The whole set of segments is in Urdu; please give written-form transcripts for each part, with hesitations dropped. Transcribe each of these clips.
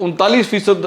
39%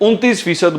29%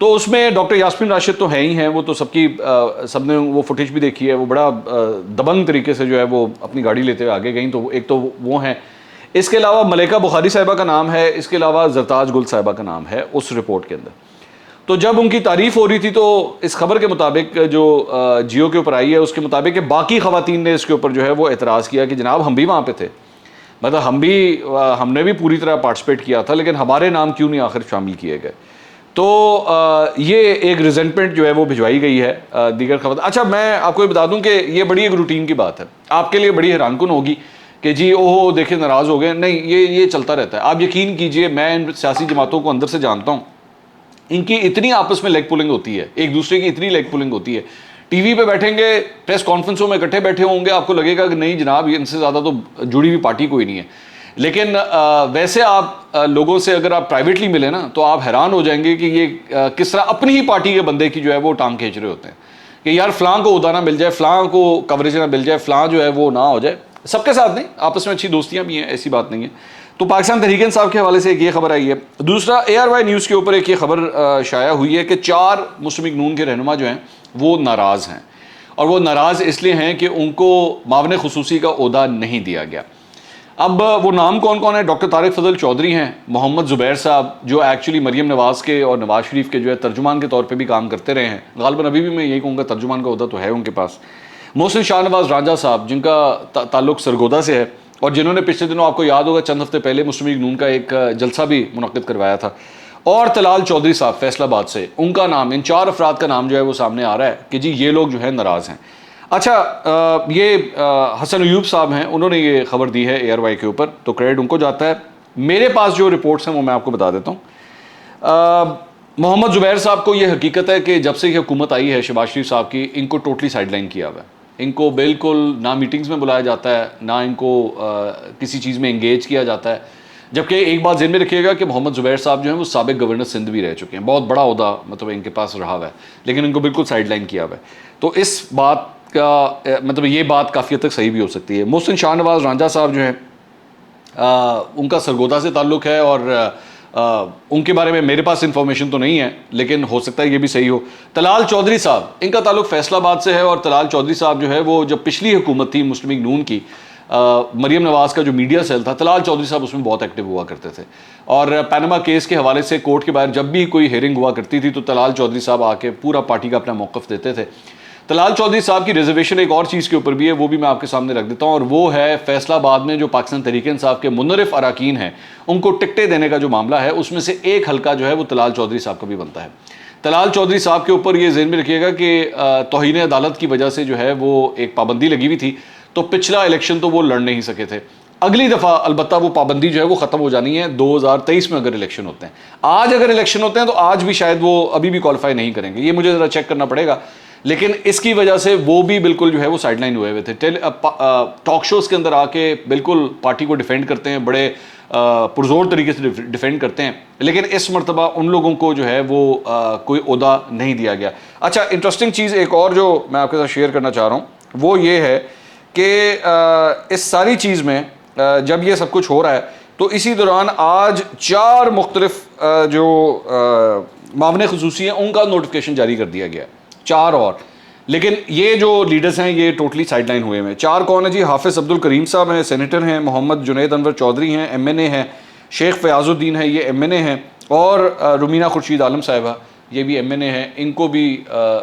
تو اس میں ڈاکٹر یاسمین راشد تو ہے ہی ہیں, وہ تو سب نے وہ فوٹیج بھی دیکھی ہے, وہ بڑا دبنگ طریقے سے جو ہے وہ اپنی گاڑی لیتے ہوئے آگے گئیں, تو ایک تو وہ ہیں. اس کے علاوہ ملیکہ بخاری صاحبہ کا نام ہے, اس کے علاوہ زرتاج گل صاحبہ کا نام ہے اس رپورٹ کے اندر. تو جب ان کی تعریف ہو رہی تھی تو اس خبر کے مطابق جو جیو کے اوپر آئی ہے اس کے مطابق کہ باقی خواتین نے اس کے اوپر جو ہے وہ اعتراض کیا کہ جناب ہم بھی وہاں پہ تھے, مطلب ہم نے بھی پوری طرح پارٹیسپیٹ کیا تھا, لیکن ہمارے نام کیوں نہیں آخر شامل کیے گئے. تو یہ ایک ریزنٹمنٹ جو ہے وہ بھجوائی گئی ہے دیگر خواتین. اچھا میں آپ کو یہ بتا دوں کہ یہ بڑی ایک روٹین کی بات ہے, آپ کے لیے بڑی حیران کن ہوگی کہ جی اوہ دیکھیں ناراض ہو گئے, نہیں یہ چلتا رہتا ہے. آپ یقین کیجئے میں ان سیاسی جماعتوں کو اندر سے جانتا ہوں, ان کی اتنی آپس میں لیگ پولنگ ہوتی ہے, ایک دوسرے کی اتنی لیگ پولنگ ہوتی ہے. ٹی وی پہ بیٹھیں گے, پریس کانفرنسوں میں اکٹھے بیٹھے ہوں گے, آپ کو لگے گا کہ نہیں جناب ان سے زیادہ تو جڑی ہوئی پارٹی کوئی نہیں ہے. لیکن ویسے آپ لوگوں سے اگر آپ پرائیویٹلی ملیں نا تو آپ حیران ہو جائیں گے کہ یہ کس طرح اپنی ہی پارٹی کے بندے کی جو ہے وہ ٹانگ کھینچ رہے ہوتے ہیں کہ یار فلاں کو عہدہ نہ مل جائے, فلاں کو کوریج نہ مل جائے, فلاں جو ہے وہ نہ ہو جائے. سب کے ساتھ نہیں, آپس میں اچھی دوستیاں بھی ہیں, ایسی بات نہیں ہے. تو پاکستان تحریک انصاف کے حوالے سے ایک یہ خبر آئی ہے. دوسرا ARY نیوز کے اوپر ایک یہ خبر شائع ہوئی ہے کہ 4 مسلم لیگ نون کے رہنما جو ہیں وہ ناراض ہیں, اور وہ ناراض اس لیے ہیں کہ ان کو معاون خصوصی کا عہدہ نہیں دیا گیا. اب وہ نام کون کون ہے؟ ڈاکٹر طارق فضل چودھری ہیں, محمد زبیر صاحب جو ایکچولی مریم نواز کے اور نواز شریف کے جو ہے ترجمان کے طور پہ بھی کام کرتے رہے ہیں, غالباً ابھی بھی میں یہی کہوں گا ترجمان کا عہدہ تو ہے ان کے پاس. محسن شاہ نواز رانجھا صاحب جن کا تعلق سرگودا سے ہے, اور جنہوں نے پچھلے دنوں آپ کو یاد ہوگا چند ہفتے پہلے مسلم لیگ نون کا ایک جلسہ بھی منعقد کروایا تھا. اور طلال چودھری صاحب فیصل آباد سے, ان کا نام, ان 4 افراد کا نام جو ہے وہ سامنے آ رہا ہے کہ جی یہ لوگ جو ہے ناراض ہیں. اچھا یہ حسن ایوب صاحب ہیں, انہوں نے یہ خبر دی ہے ARY کے اوپر, تو کریڈٹ ان کو جاتا ہے. میرے پاس جو رپورٹس ہیں وہ میں آپ کو بتا دیتا ہوں. محمد زبیر صاحب کو یہ حقیقت ہے کہ جب سے یہ حکومت آئی ہے شہباز شریف صاحب کی, ان کو ٹوٹلی سائڈ لائن کیا ہوا ہے. ان کو بالکل نہ میٹنگز میں بلایا جاتا ہے, نہ ان کو کسی چیز میں انگیج کیا جاتا ہے. جبکہ ایک بات ذہن میں رکھیے گا کہ محمد زبیر صاحب جو ہیں وہ سابق گورنر سندھ بھی رہ چکے ہیں, بہت بڑا عہدہ مطلب ان کے پاس رہا ہوا ہے, لیکن ان کو بالکل سائڈ لائن کیا ہوا ہے. تو اس بات کا مطلب یہ بات کافی حد تک صحیح بھی ہو سکتی ہے. محسن شاہ نواز رانجھا صاحب جو ہیں ان کا سرگودا سے تعلق ہے, اور ان کے بارے میں میرے پاس انفارمیشن تو نہیں ہے, لیکن ہو سکتا ہے یہ بھی صحیح ہو. طلال چودھری صاحب, ان کا تعلق فیصل آباد سے ہے, اور طلال چودھری صاحب جو ہے وہ جب پچھلی حکومت تھی مسلم لیگ نون کی, مریم نواز کا جو میڈیا سیل تھا, طلال چودھری صاحب اس میں بہت ایکٹیو ہوا کرتے تھے. اور پینما کیس کے حوالے سے کورٹ کے باہر جب بھی کوئی ہیئرنگ ہوا کرتی تھی تو طلال چودھری صاحب آ کے پورا پارٹی کا اپنا موقف دیتے تھے. طلال چودھری صاحب کی ریزرویشن ایک اور چیز کے اوپر بھی ہے, وہ بھی میں آپ کے سامنے رکھ دیتا ہوں, اور وہ ہے فیصل آباد میں جو پاکستان تحریک انصاف کے منرف اراکین ہیں ان کو ٹکٹیں دینے کا جو معاملہ ہے, اس میں سے ایک حلقہ جو ہے وہ طلال چودھری صاحب کا بھی بنتا ہے. طلال چودھری صاحب کے اوپر یہ ذہن میں رکھیے گا کہ توہین عدالت کی وجہ سے جو ہے وہ ایک پابندی لگی ہوئی تھی, تو پچھلا الیکشن تو وہ لڑ نہیں سکے تھے. اگلی دفعہ البتہ وہ پابندی جو ہے وہ ختم ہو جانی ہے 2023 میں اگر الیکشن ہوتے ہیں. آج اگر الیکشن ہوتے ہیں تو آج بھی شاید وہ ابھی بھی کوالیفائی نہیں کریں گے, یہ مجھے ذرا چیک کرنا پڑے گا, لیکن اس کی وجہ سے وہ بھی بالکل جو ہے وہ سائڈ لائن ہوئے تھے. ٹاک شوز کے اندر آ کے بالکل پارٹی کو ڈیفینڈ کرتے ہیں, بڑے پرزور طریقے سے ڈیفینڈ کرتے ہیں, لیکن اس مرتبہ ان لوگوں کو جو ہے وہ کوئی عہدہ نہیں دیا گیا. اچھا انٹرسٹنگ چیز ایک اور جو میں آپ کے ساتھ شیئر کرنا چاہ رہا ہوں وہ یہ ہے کہ اس ساری چیز میں جب یہ سب کچھ ہو رہا ہے تو اسی دوران آج 4 مختلف جو معاون خصوصی ہیں ان کا نوٹیفکیشن جاری کر دیا گیا, 4 اور. لیکن یہ جو لیڈرز ہیں یہ ٹوٹلی سائڈ لائن ہوئے ہیں. 4 کون ہیں جی؟ حافظ عبد الکریم صاحب ہیں, سینیٹر ہیں. محمد جنید انور چودھری ہیں, MNA ہیں. شیخ فیاض الدین ہے, یہ MNA ہیں. اور رومینہ خورشید عالم صاحبہ, یہ بھی MNA ہیں. ان کو بھی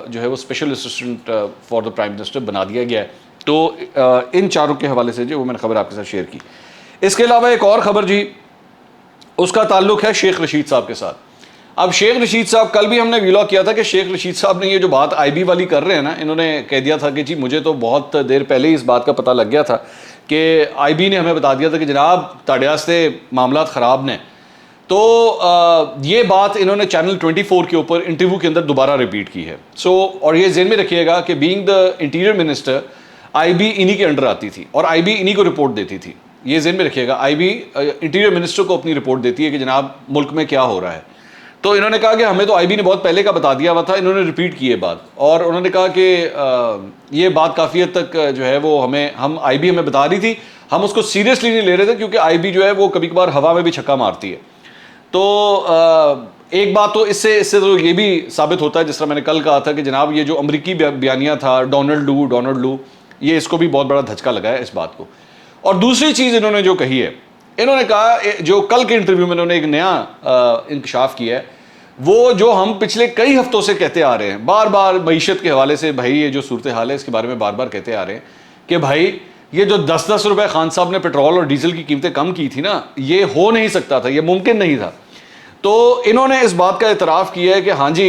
جو ہے وہ special assistant for the prime minister بنا دیا گیا ہے. تو ان 4 کے حوالے سے جو وہ میں نے خبر آپ کے ساتھ شیئر کی. اس کے علاوہ ایک اور خبر جی, اس کا تعلق ہے شیخ رشید صاحب کے ساتھ. اب شیخ رشید صاحب, کل بھی ہم نے ویلاگ کیا تھا کہ شیخ رشید صاحب نے یہ جو بات IB والی کر رہے ہیں نا, انہوں نے کہہ دیا تھا کہ جی مجھے تو بہت دیر پہلے ہی اس بات کا پتہ لگ گیا تھا کہ IB نے ہمیں بتا دیا تھا کہ جناب تاڑے واسطے معاملات خراب نے. تو یہ بات انہوں نے چینل 24 کے اوپر انٹرویو کے اندر دوبارہ ریپیٹ کی ہے. اور یہ ذہن میں رکھیے گا کہ being the interior minister IB انہی کے انڈر آتی تھی اور IB انہی کو رپورٹ دیتی تھی. یہ ذہن میں رکھیے گا, IB انٹیریئر منسٹر کو اپنی رپورٹ دیتی ہے کہ جناب ملک میں کیا ہو رہا ہے. تو انہوں نے کہا کہ ہمیں تو IB نے بہت پہلے کا بتا دیا ہوا تھا. انہوں نے ریپیٹ کی یہ بات, اور انہوں نے کہا کہ یہ بات کافی حد تک جو ہے وہ IB ہمیں بتا رہی تھی, ہم اس کو سیریسلی نہیں لے رہے تھے کیونکہ IB جو ہے وہ کبھی کبھار ہوا میں بھی چھکا مارتی ہے. تو ایک بات تو اس سے تو یہ بھی ثابت ہوتا ہے، جس طرح میں نے کل کہا تھا کہ جناب یہ جو امریکی بیانیہ تھا ڈونلڈ لو، یہ اس کو بھی بہت بڑا دھچکا لگا ہے اس بات کو. اور دوسری چیز انہوں نے جو کہی ہے، انہوں نے کہا جو کل کے انٹرویو میں انہوں نے ایک نیا انکشاف کیا ہے، وہ جو ہم پچھلے کئی ہفتوں سے کہتے آ رہے ہیں بار بار معیشت کے حوالے سے، بھائی یہ جو صورتحال ہے اس کے بارے میں بار بار کہتے آ رہے ہیں کہ بھائی یہ جو 10 روپے خان صاحب نے پیٹرول اور ڈیزل کی قیمتیں کم کی تھی نا، یہ ہو نہیں سکتا تھا، یہ ممکن نہیں تھا. تو انہوں نے اس بات کا اعتراف کیا ہے کہ ہاں جی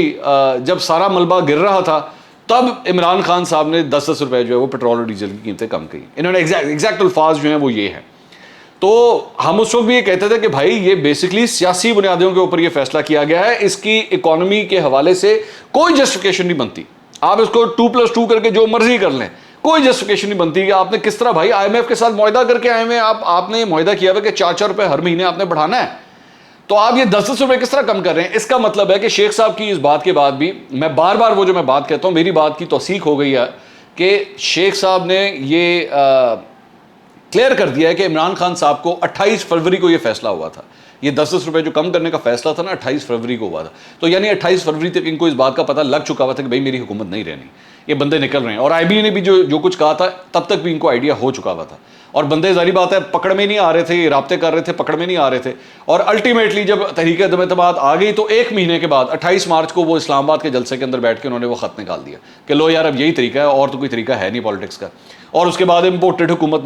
جب سارا ملبہ گر رہا تھا تب عمران خان صاحب نے 10 روپے جو ہے وہ پیٹرول اور ڈیزل کی قیمتیں کم کی. انہوں نے ایگزیکٹ الفاظ جو ہیں وہ یہ ہیں. تو ہم اس وقت بھی یہ کہتے تھے کہ بھائی یہ بیسکلی سیاسی بنیادوں کے اوپر یہ فیصلہ کیا گیا ہے، اس کی اکانومی کے حوالے سے کوئی جسٹیفیکیشن نہیں بنتی. آپ اس کو 2+2 کر کے جو مرضی کر لیں، کوئی جسٹیفیکیشن نہیں بنتی کہ آپ نے کس طرح بھائی IMF کے ساتھ معاہدہ کر کے آئے ہوئے، آپ نے معاہدہ کیا ہوا کہ 4 روپے ہر مہینے آپ نے بڑھانا ہے، تو آپ یہ 10 روپے کس طرح کم کر رہے ہیں؟ اس کا مطلب ہے کہ شیخ صاحب کی اس بات کے بعد بھی میں بار بار وہ جو میں بات کہتا ہوں، میری بات کی توثیق ہو گئی ہے کہ شیخ صاحب نے یہ کلیئر کر دیا ہے کہ عمران خان صاحب کو 28 فروری کو یہ فیصلہ ہوا تھا. یہ 10 روپے جو کم کرنے کا فیصلہ تھا نا 28 فروری کو ہوا تھا. تو یعنی 28 فروری تک ان کو اس بات کا پتہ لگ چکا ہوا تھا کہ بھائی میری حکومت نہیں رہنی، یہ بندے نکل رہے ہیں. اور IB نے بھی جو کچھ کہا تھا تب تک بھی ان کو آئیڈیا ہو چکا ہوا تھا. اور بندے ظاہری بات ہے پکڑ میں نہیں آ رہے تھے، یہ رابطے کر رہے تھے، پکڑ میں نہیں آ رہے تھے. اور الٹیمیٹلی جب تحریک عدم اعتماد آ گئی تو ایک مہینے کے بعد 28 مارچ کو وہ اسلام آباد کے جلسے کے اندر بیٹھ کے انہوں نے وہ خط نکال دیا کہ لو یار اب یہی طریقہ ہے، اور تو کوئی طریقہ ہے نہیں پالیٹکس کا. اور اس کے بعد امپورٹڈ حکومت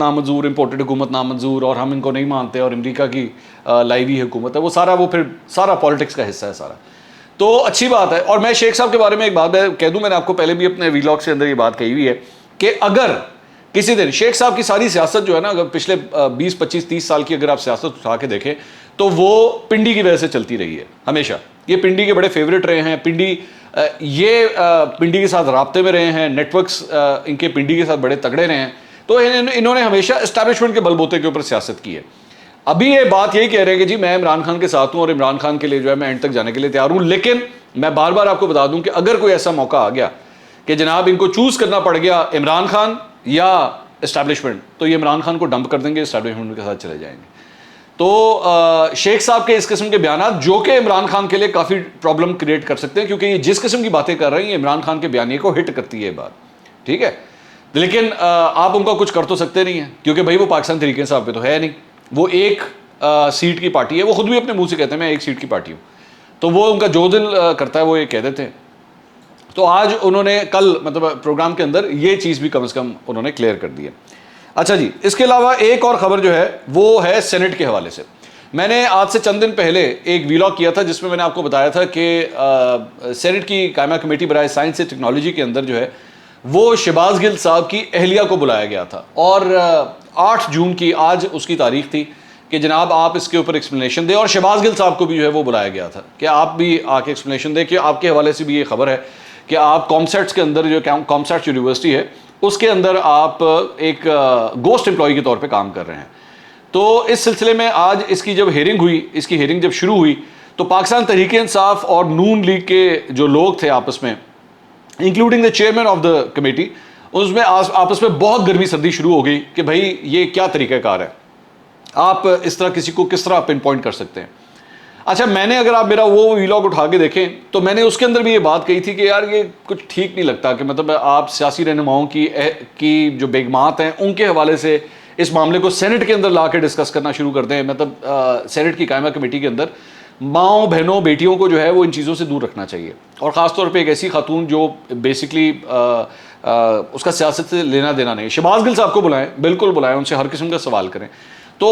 نامنظور اور ہم ان کو نہیں مانتے، اور امریکہ کی لائی ہوئی حکومت ہے، وہ پھر سارا پالیٹکس کا حصہ ہے سارا. تو اچھی بات ہے. اور میں شیخ صاحب کے بارے میں ایک بات کہہ دوں، میں نے آپ کو پہلے بھی اپنے ویلاگ سے اندر یہ بات کہی ہوئی ہے کہ اگر کسی دن شیخ صاحب کی ساری سیاست جو ہے نا، اگر پچھلے 20 25 30 سال کی اگر آپ سیاست اٹھا کے دیکھیں تو وہ پنڈی کی وجہ سے چلتی رہی ہے ہمیشہ. یہ پنڈی کے بڑے فیوریٹ رہے ہیں. یہ پنڈی کے ساتھ رابطے میں رہے ہیں، نیٹ ورکس ان کے پنڈی کے ساتھ بڑے تگڑے رہے ہیں. تو انہوں نے ہمیشہ اسٹیبلشمنٹ کے بل بوتے کے اوپر سیاست کی ہے. ابھی یہ بات یہی کہہ رہے ہیں کہ جی میں عمران خان کے ساتھ ہوں اور عمران خان کے لیے جو ہے میں اینڈ تک جانے کے لیے تیار ہوں. لیکن میں بار بار آپ کو بتا دوں کہ اگر کوئی ایسا موقع آ گیا کہ جناب ان کو چوز کرنا پڑ گیا عمران خان یا اسٹیبلشمنٹ، تو یہ عمران خان کو ڈمپ کر دیں گے، اسٹیبلشمنٹ کے ساتھ چلے جائیں گے. تو شیخ صاحب کے اس قسم کے بیانات جو کہ عمران خان کے لیے کافی پرابلم کریٹ کر سکتے ہیں، کیونکہ یہ جس قسم کی باتیں کر رہے ہیں یہ عمران خان کے بیانیے کو ہٹ کرتی ہے یہ بات، ٹھیک ہے. لیکن آپ ان کا کچھ کر تو سکتے نہیں ہیں، کیونکہ بھائی وہ پاکستان تحریک انصاف پہ تو ہے نہیں. وہ ایک سیٹ کی پارٹی ہے، وہ خود بھی اپنے منہ سے کہتے ہیں میں ایک سیٹ کی پارٹی ہوں. تو وہ ان کا جو دل کرتا ہے وہ یہ کہہ دیتے ہیں. تو آج انہوں نے کل مطلب پروگرام کے اندر یہ چیز بھی کم از کم انہوں نے کلیئر کر دی ہے. اچھا جی، اس کے علاوہ ایک اور خبر جو ہے وہ ہے سینٹ کے حوالے سے. میں نے آج سے چند دن پہلے ایک ویلاگ کیا تھا جس میں نے آپ کو بتایا تھا کہ سینٹ کی قائمہ کمیٹی برائے سائنس سے ٹیکنالوجی کے اندر جو ہے وہ شہباز گل صاحب کی اہلیہ کو بلایا گیا تھا. اور 8 جون کی آج اس کی تاریخ تھی کہ جناب آپ اس کے اوپر ایکسپلینیشن دیں. اور شہباز گل صاحب کو بھی جو ہے وہ بلایا گیا تھا کہ آپ بھی آ کے ایکسپلینیشن دیں، کہ آپ کے حوالے سے بھی یہ خبر ہے کہ آپ کامسیٹس کے اندر جو کامسیٹس یونیورسٹی ہے اس کے اندر آپ ایک گوسٹ امپلائی کے طور پہ کام کر رہے ہیں. تو اس سلسلے میں آج اس کی جب ہیئرنگ ہوئی، اس کی ہیئرنگ جب شروع ہوئی تو پاکستان تحریک انصاف اور نون لیگ کے جو لوگ تھے آپس میں، including the chairman of the committee, اس میں آپس میں بہت گرمی سردی شروع ہو گئی کہ بھائی یہ کیا طریقہ کار ہے، آپ اس طرح کسی کو کس طرح پن پوائنٹ کر سکتے ہیں. اچھا، میں نے اگر آپ میرا وہ ویلاگ اٹھا کے دیکھیں تو میں نے اس کے اندر بھی یہ بات کہی تھی کہ یار یہ کچھ ٹھیک نہیں لگتا کہ مطلب آپ سیاسی رہنماؤں کی جو بیگمات ہیں ان کے حوالے سے اس معاملے کو سینٹ کے اندر لا کے ڈسکس کرنا شروع کر دیں. مطلب سینٹ کی قائمہ کمیٹی کے اندر ماؤں بہنوں بیٹیوں کو جو ہے وہ ان چیزوں سے دور رکھنا چاہیے. اور خاص طور پہ ایک ایسی خاتون جو بیسکلی اس کا سیاست سے لینا دینا نہیں. شہباز گل صاحب کو بلائیں، بالکل بلائیں، ان سے ہر قسم کا سوال کریں. تو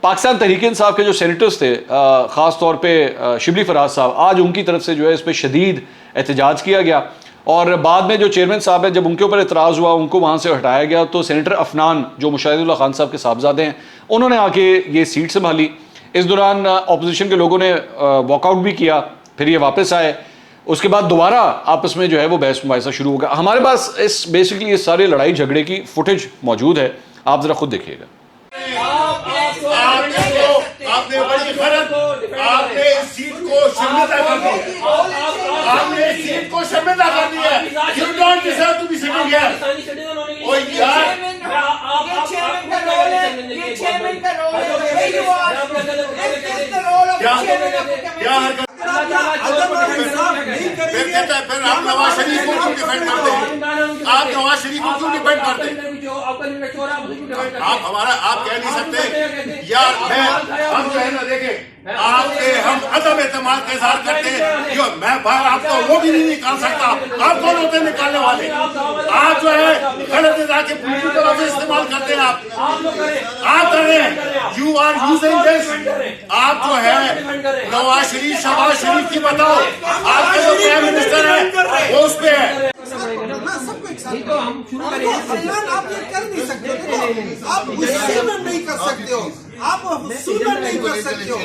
پاکستان تحریک انصاف کے جو سینیٹرز تھے، خاص طور پہ شبلی فراز صاحب، آج ان کی طرف سے جو ہے اس پہ شدید احتجاج کیا گیا. اور بعد میں جو چیئرمین صاحب ہیں، جب ان کے اوپر اعتراض ہوا ان کو وہاں سے ہٹایا گیا تو سینیٹر افنان جو مشاہد اللہ خان صاحب کے صاحبزادے ہیں انہوں نے آ کے یہ سیٹ سنبھالی. اس دوران اپوزیشن کے لوگوں نے واک آؤٹ بھی کیا، پھر یہ واپس آئے. اس کے بعد دوبارہ آپس میں جو ہے وہ بحث مباحثہ شروع ہو گیا. ہمارے پاس بیسکلی اس سارے لڑائی جھگڑے کی فوٹیج موجود ہے، آپ ذرا خود دیکھیے گا. آپ نے بڑی غلط، آپ نے اس سیٹ کو شرمندہ کر دیا، آپ نے اس سیٹ کو شرمندہ کر دیا. You don't deserve to be sitting here. اوہ یار، یہ چیئرمین کا رول ہے. کیا حرکت پھر کہتا ہے پھر آپ نواز شریف کو کیوں ڈیفینڈ کرتے ہیں؟ آپ نواز شریف کو کیوں ڈیفینڈ کرتے ہیں؟ آپ ہمارا آپ کہہ نہیں سکتے یار میں ہم جو ہے نا دیکھیں آپ کے ہم عدم اعتماد کا اظہار کرتے ہیں جو میں باہر آپ کو وہ بھی نہیں نکال سکتا. آپ کون ہوتے ہیں نکالنے والے؟ آپ جو ہے غلط ادا کے پولیٹیکل طرف سے استعمال کرتے ہیں. آپ کر رہے ہیں یو آر یوزنگ دس. آپ جو ہے نواز شریف شہباز شریف کی بتاؤ آپ کے جو پرائم منسٹر ہے وہ اس پہ ہے. آپ یہ کر نہیں سکتے ہو, آپ غصے میں نہیں کر سکتے ہو, آپ حصول میں نہیں کر سکتے ہو.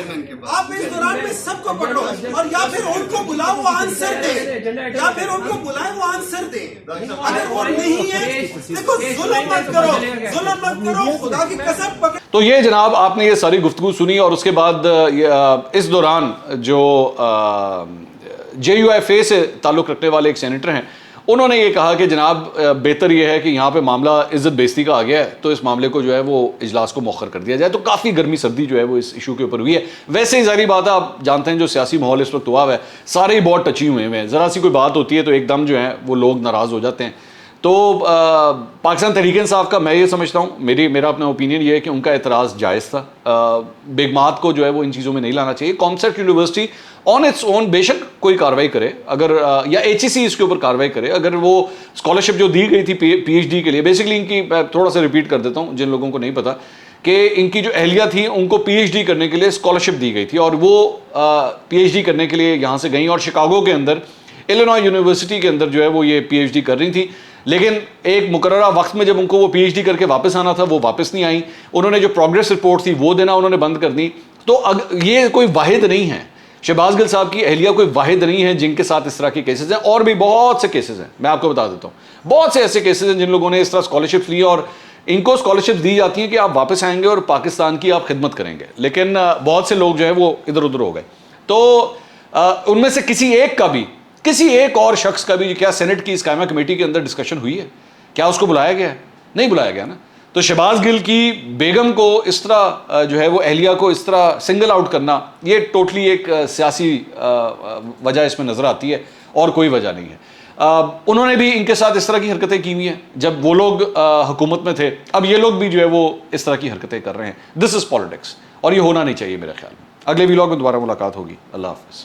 آپ اس دوران میں سب کو پکڑو اور یا پھر ان کو بلاؤ وہ آنسر دے, یا پھر ان کو بلائے وہ آنسر دے. اگر وہ نہیں ہے دیکھو ظلم مت کرو, ظلم مت کرو, خدا کی قسم پکڑو. تو یہ جناب آپ نے یہ ساری گفتگو سنی اور اس کے بعد اس دوران جو JUIFA سے تعلق رکھنے والے ایک سینیٹر ہیں انہوں نے یہ کہا کہ جناب بہتر یہ ہے کہ یہاں پہ معاملہ عزت بیزتی کا آ گیا ہے تو اس معاملے کو جو ہے وہ اجلاس کو مؤخر کر دیا جائے. تو کافی گرمی سردی جو ہے وہ اس ایشو کے اوپر ہوئی ہے. ویسے ہی ظاہری بات ہے آپ جانتے ہیں جو سیاسی ماحول اس وقت ہوا ہے سارے ہی بہت ٹچی ہوئے ہیں, ذرا سی کوئی بات ہوتی ہے تو ایک دم جو ہے وہ لوگ ناراض ہو جاتے ہیں. تو پاکستان تحریک انصاف کا میں یہ سمجھتا ہوں میرا اپنا اوپینین یہ ہے کہ ان کا اعتراض جائز تھا. بیگمات کو جو ہے وہ ان چیزوں میں نہیں لانا چاہیے. Concept university on its own بے شک کوئی کاروائی کرے اگر یا HEC اس کے اوپر کاروائی کرے اگر وہ اسکالرشپ جو دی گئی تھی PhD کے لیے. بیسکلی ان کی تھوڑا سا ریپیٹ کر دیتا ہوں جن لوگوں کو نہیں پتا کہ ان کی جو اہلیہ تھی ان کو PhD کرنے کے لیے اسکالرشپ دی گئی تھی اور وہ PhD کرنے کے لیے یہاں سے گئیں اور شکاگو کے اندر ایلینوائے یونیورسٹی کے اندر جو ہے وہ یہ PhD کر رہی تھی. لیکن ایک مقررہ وقت میں جب ان کو وہ PhD کر کے واپس آنا تھا وہ واپس نہیں آئیں. انہوں نے جو پروگریس رپورٹ تھی وہ دینا انہوں نے بند کر دی. تو یہ کوئی واحد نہیں ہے, شہباز گل صاحب کی اہلیہ کوئی واحد نہیں ہے جن کے ساتھ اس طرح کے کیسز ہیں. اور بھی بہت سے کیسز ہیں, میں آپ کو بتا دیتا ہوں بہت سے ایسے کیسز ہیں جن لوگوں نے اس طرح اسکالرشپس لی اور ان کو اسکالرشپس دی جاتی ہیں کہ آپ واپس آئیں گے اور پاکستان کی آپ خدمت کریں گے. لیکن بہت سے لوگ جو ہے وہ ادھر ادھر ہو گئے. تو ان میں سے کسی ایک اور شخص کا بھی کیا سینٹ کی اس قائمہ کمیٹی کے اندر ڈسکشن ہوئی ہے؟ کیا اس کو بلایا گیا ہے؟ نہیں بلایا گیا نا. تو شہباز گل کی بیگم کو اس طرح جو ہے وہ اہلیہ کو اس طرح سنگل آؤٹ کرنا یہ ٹوٹلی ایک سیاسی وجہ اس میں نظر آتی ہے اور کوئی وجہ نہیں ہے. انہوں نے بھی ان کے ساتھ اس طرح کی حرکتیں کی ہوئی ہیں جب وہ لوگ حکومت میں تھے. اب یہ لوگ بھی جو ہے وہ اس طرح کی حرکتیں کر رہے ہیں. دس از پالیٹکس اور یہ ہونا نہیں چاہیے میرے خیال میں. اگلے ویلاگ میں دوبارہ ملاقات ہوگی. اللہ حافظ.